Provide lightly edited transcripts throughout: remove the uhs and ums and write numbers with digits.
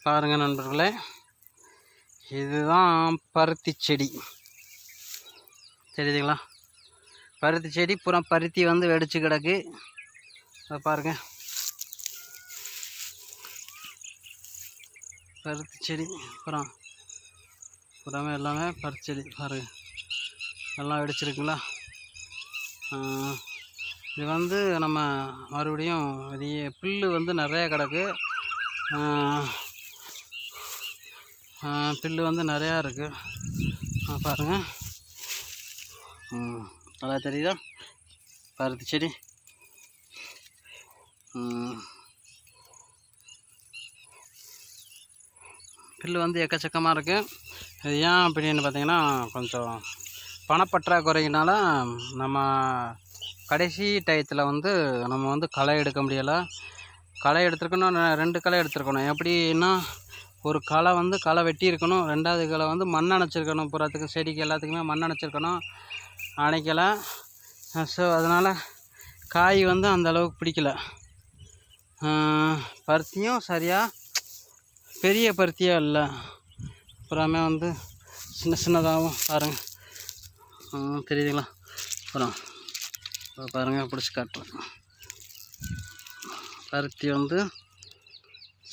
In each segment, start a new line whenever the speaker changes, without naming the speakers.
பாருங்கள் நண்பர்களே, இதுதான் பருத்தி செடி. தெரியுதுங்களா? பருத்தி செடி பூரா பருத்தி வந்து வெடிச்சு கிடக்கு. அதை பாருங்க, பருத்தி செடி புறாமே எல்லாமே பருத்தி செடி பாருங்க, எல்லாம் வெடிச்சிருக்குங்களா? இது வந்து நம்ம மறுபடியும் புல் வந்து நிறைய கிடக்கு. புல் வந்து நிறையா இருக்குது பாருங்கள். நல்லா தெரியுதா பருத்தி செடி? புல் வந்து எக்கச்சக்கமாக இருக்குது. இது ஏன் அப்படின்னு பார்த்தீங்கன்னா, கொஞ்சம் பணப்பற்றாக்குறையினால் நம்ம கடைசி டயத்தில் வந்து நம்ம வந்து களை எடுக்க முடியலை. களை எடுத்துருக்கணும், 2 களை எடுத்துருக்கணும். எப்படின்னா, ஒரு களை வந்து களை வெட்டி இருக்கணும், 2வது களை வந்து மண் அணைச்சிருக்கணும். புறத்துக்கு செடிக்கு எல்லாத்துக்குமே மண் அணைச்சிருக்கணும், அணைக்கலை. ஸோ அதனால் காய் வந்து அந்த அளவுக்கு பிடிக்கல. பருத்தியும் சரியாக பெரிய பருத்தியாக இல்லை, புறாமே வந்து சின்னதாகவும் பாருங்கள். தெரியுதுங்களா? அப்புறம் பாருங்கள், பிடிச்சி காட்டுறேன். பருத்தி வந்து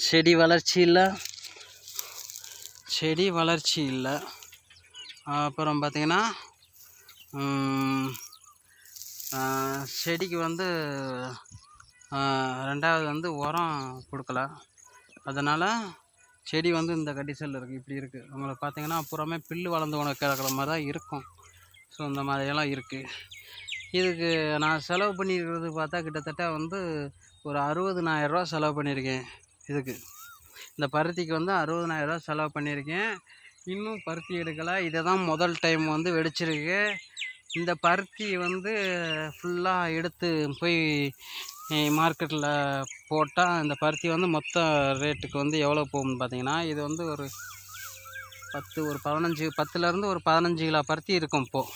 செடி வளர்ச்சி இல்லை. அப்புறம் பார்த்திங்கன்னா, செடிக்கு வந்து 2வது வந்து உரம் கொடுக்கல. அதனால் செடி வந்து இந்த கண்டிஷனில் இருக்குது, இப்படி இருக்குது. உங்களை பார்த்தீங்கன்னா அப்புறமே புல் வளர்ந்து உனக்கு கிடக்கிற மாதிரி தான் இருக்கும். ஸோ இந்த மாதிரியெல்லாம் இருக்குது. இதுக்கு நான் செலவு பண்ணியிருக்கிறது பார்த்தா கிட்டத்தட்ட வந்து ஒரு 60,000 ரூபா செலவு பண்ணியிருக்கேன். இதுக்கு இந்த பருத்திக்கு வந்து 60,000 ரூபா செலவு பண்ணியிருக்கேன். இன்னும் பருத்தி எடுக்கலை. இதை தான் முதல் டைம் வந்து வெடிச்சிருக்கு. இந்த பருத்தி வந்து ஃபுல்லாக எடுத்து போய் மார்க்கெட்டில் போட்டால் இந்த பருத்தி வந்து மொத்த ரேட்டுக்கு வந்து எவ்வளோ போகும்னு பார்த்தீங்கன்னா, இது வந்து ஒரு 10லேருந்து ஒரு 15 கிலோ பருத்தி இருக்கும் இப்போது.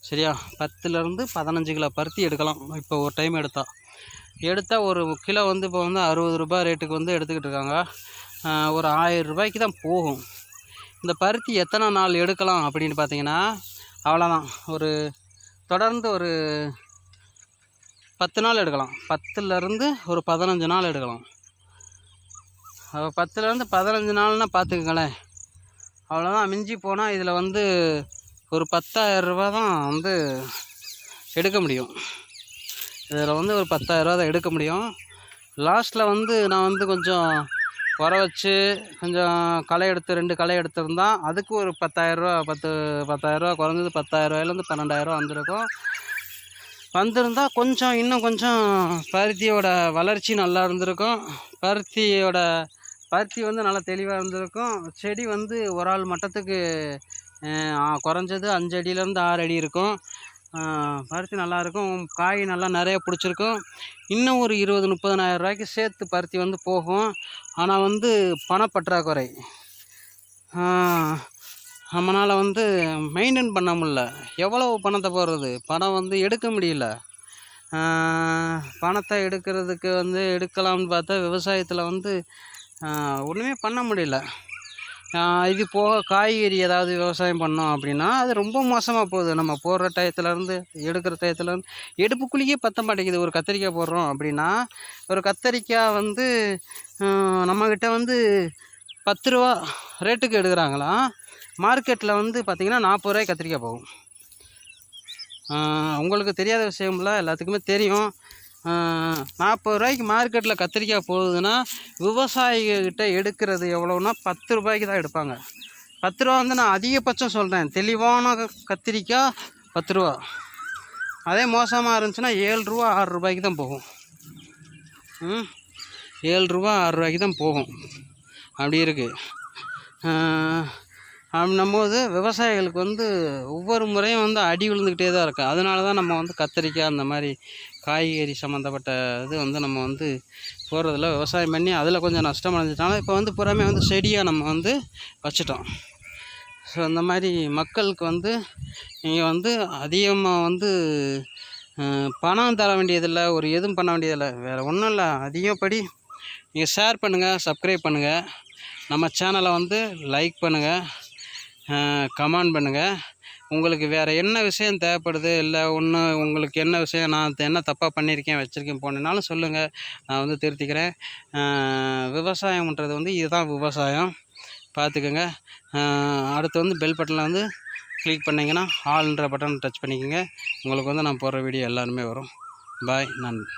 சரியா? 10லேருந்து 15 கிலோ பருத்தி எடுக்கலாம் இப்போ ஒரு டைம் எடுத்தால் ஒரு கிலோ வந்து இப்போ வந்து 60 ரூபா ரேட்டுக்கு வந்து எடுத்துக்கிட்டு இருக்காங்க. ஒரு 1000 ரூபாய்க்கு தான் போகும். இந்த பருத்தி எத்தனை நாள் எடுக்கலாம் அப்படின்னு பார்த்தீங்கன்னா, அவ்வளோதான், தொடர்ந்து ஒரு 10 நாள் எடுக்கலாம். 10லேருந்து ஒரு 15 நாள் எடுக்கலாம். 10லேருந்து 15 நாள்னால் பார்த்துக்கங்களேன். அவ்வளோதான். மிஞ்சி போனால் இதில் வந்து ஒரு 10,000 ரூபா தான் வந்து எடுக்க முடியும். இதில் வந்து ஒரு 10,000 ரூபா தான் எடுக்க முடியும். லாஸ்ட்டில் வந்து நான் வந்து கொஞ்சம் உர வச்சு கொஞ்சம் களை எடுத்து 2 களை எடுத்திருந்தா அதுக்கு ஒரு 10,000 ரூபா 10,000 ரூபா குறைஞ்சது 10,000 ரூபாயிலேருந்து 12,000 ரூபா வந்திருந்தால் இன்னும் கொஞ்சம் பருத்தியோட வளர்ச்சி நல்லா இருந்திருக்கும். பருத்தி வந்து நல்லா தெளிவாக இருந்திருக்கும். செடி வந்து ஒரு ஆள் மட்டத்துக்கு குறைஞ்சது 5 அடியிலேருந்து 6 அடி இருக்கும். பருத்தி நல்லாயிருக்கும். காய் நல்லா நிறைய பிடிச்சிருக்கும். இன்னும் ஒரு 20,000-30,000 ரூபாய்க்கு சேர்த்து பருத்தி வந்து போகும். ஆனால் வந்து பணப்பற்றாக்குறை, நம்மளால் வந்து மெயின்டைன் பண்ண முடியல. எவ்வளவு பணத்தை போடுறது? பணம் வந்து எடுக்க முடியல. பணத்தை எடுக்கிறதுக்கு வந்து எடுக்கலாம்னு பார்த்தா விவசாயத்தில் வந்து ஒன்றுமே பண்ண முடியல. இது போக காய்கறி ஏதாவது விவசாயம் பண்ணோம் அப்படின்னா அது ரொம்ப மோசமாக போகுது. நம்ம போடுற டயத்துலேருந்து எடுக்கிற டயத்துலேருந்து எடுப்புக்குள்ளேயே பத்த மாட்டேங்குது. ஒரு கத்திரிக்காய் போடுறோம் அப்படின்னா, ஒரு கத்திரிக்காய் வந்து நம்மக்கிட்ட வந்து 10 ரூபா ரேட்டுக்கு எடுக்கிறாங்களாம். மார்க்கெட்டில் வந்து பார்த்திங்கன்னா 40 ரூபாய்க்கு கத்திரிக்காய் போகும். உங்களுக்கு தெரியாத விஷயம்ல, எல்லாத்துக்குமே தெரியும். 40 ரூபாய்க்கு மார்க்கெட்டில் கத்திரிக்காய் போகுதுன்னா விவசாயிகிட்ட எடுக்கிறது எவ்வளோன்னா 10 ரூபாய்க்கு தான் எடுப்பாங்க. 10 ரூபா வந்து நான் அதிகபட்சம் சொல்கிறேன். தெளிவான கத்திரிக்காய் 10 ரூபா. அதே மோசமாக இருந்துச்சுன்னா 7 ரூபா 6 ரூபாய்க்கு தான் போகும். 7 ரூபா 6 ரூபாய்க்கு தான் போகும். அப்படி இருக்குது. அப்படின்னும்போது விவசாயிகளுக்கு வந்து ஒவ்வொரு முறையும் வந்து அடி விழுந்துக்கிட்டே தான் இருக்குது. அதனால தான் நம்ம வந்து கத்திரிக்காய் அந்த மாதிரி காய்கறி சம்மந்தப்பட்ட இது வந்து நம்ம வந்து போடுறதில்ல. விவசாயம் பண்ணி அதில் கொஞ்சம் நஷ்டம் அடைஞ்சிட்டாலும் இப்போ வந்து புறமே வந்து செடியாக நம்ம வந்து வச்சிட்டோம். ஸோ அந்த மாதிரி மக்களுக்கு வந்து நீங்கள் வந்து அதிகமாக வந்து பணம் தர வேண்டியதில்லை, ஒரு எதுவும் பண்ண வேண்டியதில்லை, வேறு ஒன்றும் இல்லை. அதிகப்படி நீங்கள் ஷேர் பண்ணுங்கள், சப்ஸ்கிரைப் பண்ணுங்கள். நம்ம சேனலை வந்து லைக் பண்ணுங்கள், கமெண்ட் பண்ணுங்கள். உங்களுக்கு வேறு என்ன விஷயம் தேவைப்படுது, இல்லை உங்களுக்கு என்ன விஷயம் நான் என்ன தப்பாக பண்ணியிருக்கேன் வச்சுருக்கேன் போனேனாலும் சொல்லுங்கள், நான் வந்து திருத்திக்கிறேன். விவசாயம்ன்றது வந்து இதுதான் விவசாயம், பார்த்துக்கோங்க. அடுத்து வந்து பெல் பட்டனில் வந்து கிளிக் பண்ணிங்கன்னா ஆல்ன்ற பட்டன் டச் பண்ணிக்கோங்க. உங்களுக்கு வந்து நான் போடுற வீடியோ எல்லாருமே வரும். பாய். நன்றி.